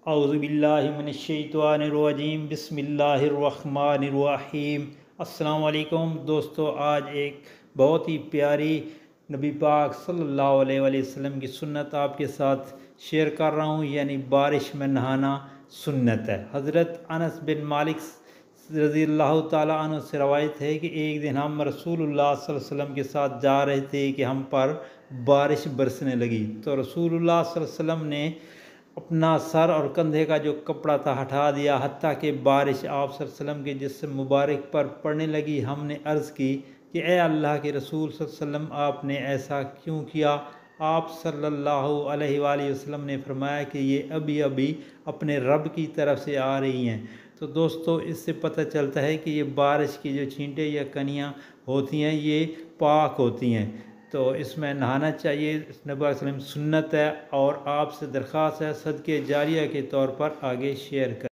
औज़ुबिल्लाहिमिनश्शैतानिर्रजीम बिस्मिल्लाहिर्रहमानिर्रहीम। अस्सलाम वालेकुम दोस्तों, आज एक बहुत ही प्यारी नबी पाक सल्लल्लाहु अलैहि वसल्लम की सुन्नत आपके साथ शेयर कर रहा हूँ, यानी बारिश में नहाना सुन्नत है। हज़रत अनस बिन मालिक रज़ियल्लाहु ताला अन्हु से रवायत है कि एक दिन हम रसूलुल्लाह सल्लल्लाहु अलैहि वसल्लम के साथ जा रहे थे कि हम पर बारिश बरसने लगी, तो रसूलुल्लाह सल्लल्लाहु अलैहि वसल्लम ने अपना सर और कंधे का जो कपड़ा था हटा दिया, हत्ता कि बारिश आप सल्लल्लाहु अलैहि वसल्लम के जिस्म मुबारक पर पड़ने लगी। हमने अर्ज़ की कि ए अल्लाह के रसूल सल्लल्लाहु अलैहि वसल्लम, आपने ऐसा क्यों किया? आप सल्लल्लाहु अलैहि वसल्लम ने फरमाया कि ये अभी अभी अपने रब की तरफ से आ रही हैं। तो दोस्तों, इससे पता चलता है कि ये बारिश की जो छींटे या कनियाँ होती हैं ये पाक होती हैं, तो इसमें नहाना चाहिए। नबी वसल्लम सुन्नत है और आपसे दरख्वास्त है सदके जारिया के तौर पर आगे शेयर कर।